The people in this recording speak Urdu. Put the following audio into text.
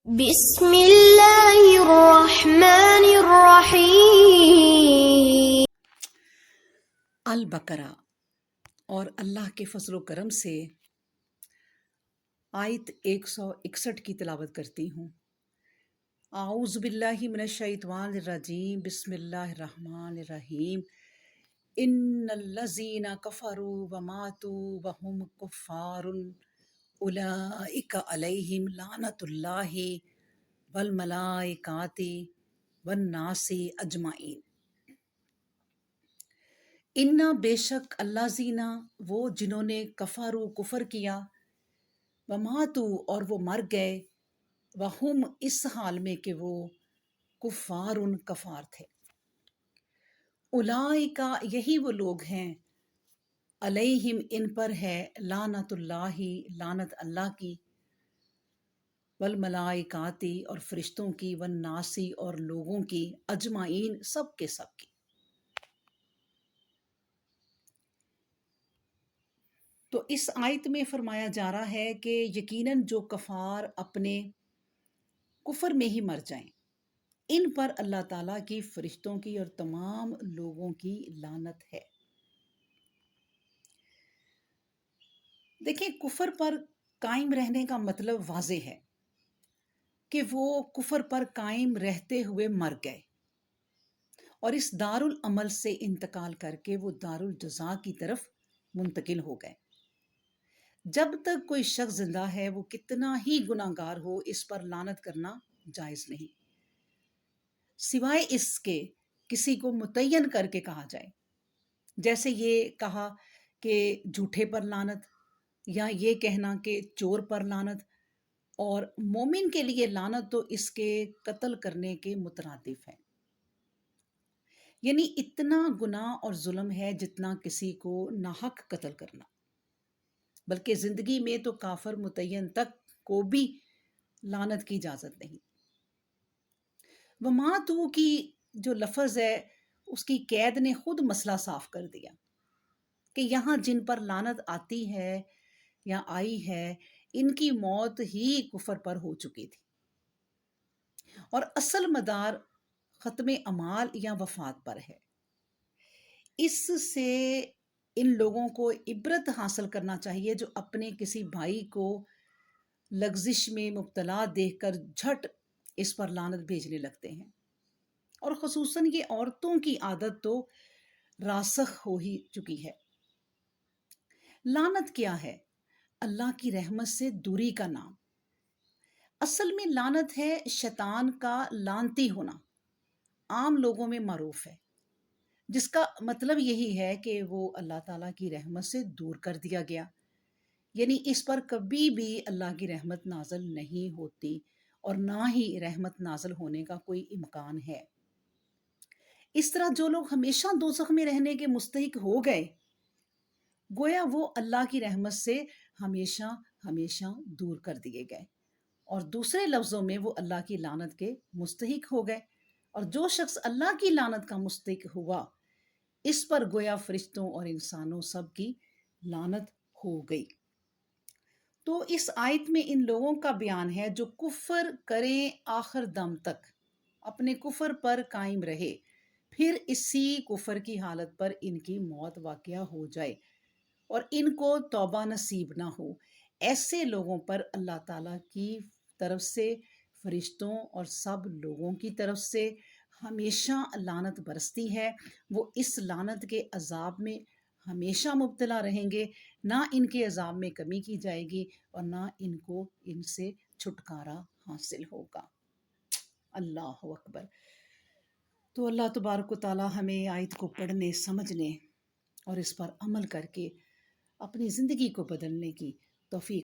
بسم اللہ الرحمن الرحیم۔ البقرہ، اور اللہ کے فضل و کرم سے آیت 161 کی تلاوت کرتی ہوں۔ اعوذ باللہ من الشیطان الرجیم، بسم اللہ الرحمن الرحیم۔ ان الذین کفروا وماتوا وهم کفار اولئک علیہم لعنت اللہ والملائکۃ والناس اجمعین۔ انا بے شک اللہ زینا وہ جنہوں نے کفارو کفر کیا، وماتو اور وہ مر گئے، وہم اس حال میں کہ وہ کفارن کفار تھے۔ اولئکا یہی وہ لوگ ہیں، علیہم ان پر ہے، لعنت اللہ لعنت اللہ کی، والملائکاتی اور فرشتوں کی، والناسی اور لوگوں کی، اجمعین سب کے سب کی۔ تو اس آیت میں فرمایا جا رہا ہے کہ یقیناً جو کفار اپنے کفر میں ہی مر جائیں، ان پر اللہ تعالیٰ کی، فرشتوں کی اور تمام لوگوں کی لعنت ہے۔ دیکھیں، کفر پر قائم رہنے کا مطلب واضح ہے کہ وہ کفر پر قائم رہتے ہوئے مر گئے اور اس دارالعمل سے انتقال کر کے وہ دارالجزا کی طرف منتقل ہو گئے۔ جب تک کوئی شخص زندہ ہے، وہ کتنا ہی گناہ گار ہو، اس پر لعنت کرنا جائز نہیں، سوائے اس کے کسی کو متعین کر کے کہا جائے، جیسے یہ کہا کہ جھوٹے پر لعنت، یا یہ کہنا کہ چور پر لعنت، اور مومن کے لیے لعنت تو اس کے قتل کرنے کے مترادف ہے۔ یعنی اتنا گناہ اور ظلم ہے جتنا کسی کو ناحق قتل کرنا، بلکہ زندگی میں تو کافر متعین تک کو بھی لعنت کی اجازت نہیں۔ وماتو کی جو لفظ ہے، اس کی قید نے خود مسئلہ صاف کر دیا کہ یہاں جن پر لعنت آتی ہے یا آئی ہے، ان کی موت ہی کفر پر ہو چکی تھی، اور اصل مدار ختم اعمال یا وفات پر ہے۔ اس سے ان لوگوں کو عبرت حاصل کرنا چاہیے جو اپنے کسی بھائی کو لغزش میں مبتلا دیکھ کر جھٹ اس پر لعنت بھیجنے لگتے ہیں، اور خصوصاً یہ عورتوں کی عادت تو راسخ ہو ہی چکی ہے۔ لعنت کیا ہے؟ اللہ کی رحمت سے دوری کا نام۔ اصل میں لعنت ہے شیطان کا لعنتی ہونا، عام لوگوں میں معروف ہے، جس کا مطلب یہی ہے کہ وہ اللہ تعالیٰ کی رحمت سے دور کر دیا گیا، یعنی اس پر کبھی بھی اللہ کی رحمت نازل نہیں ہوتی، اور نہ ہی رحمت نازل ہونے کا کوئی امکان ہے۔ اس طرح جو لوگ ہمیشہ دوزخ میں رہنے کے مستحق ہو گئے، گویا وہ اللہ کی رحمت سے ہمیشہ ہمیشہ دور کر دیے گئے، اور دوسرے لفظوں میں وہ اللہ کی لعنت کے مستحق ہو گئے، اور جو شخص اللہ کی لعنت کا مستحق ہوا، اس پر گویا فرشتوں اور انسانوں سب کی لعنت ہو گئی۔ تو اس آیت میں ان لوگوں کا بیان ہے جو کفر کریں آخر دم تک، اپنے کفر پر قائم رہے، پھر اسی کفر کی حالت پر ان کی موت واقعہ ہو جائے اور ان کو توبہ نصیب نہ ہو۔ ایسے لوگوں پر اللہ تعالیٰ کی طرف سے، فرشتوں اور سب لوگوں کی طرف سے ہمیشہ لعنت برستی ہے۔ وہ اس لعنت کے عذاب میں ہمیشہ مبتلا رہیں گے، نہ ان کے عذاب میں کمی کی جائے گی اور نہ ان کو ان سے چھٹکارا حاصل ہوگا۔ اللہ اکبر۔ تو اللہ تبارک و تعالیٰ ہمیں آیت کو پڑھنے، سمجھنے اور اس پر عمل کر کے اپنی زندگی کو بدلنے کی توفیق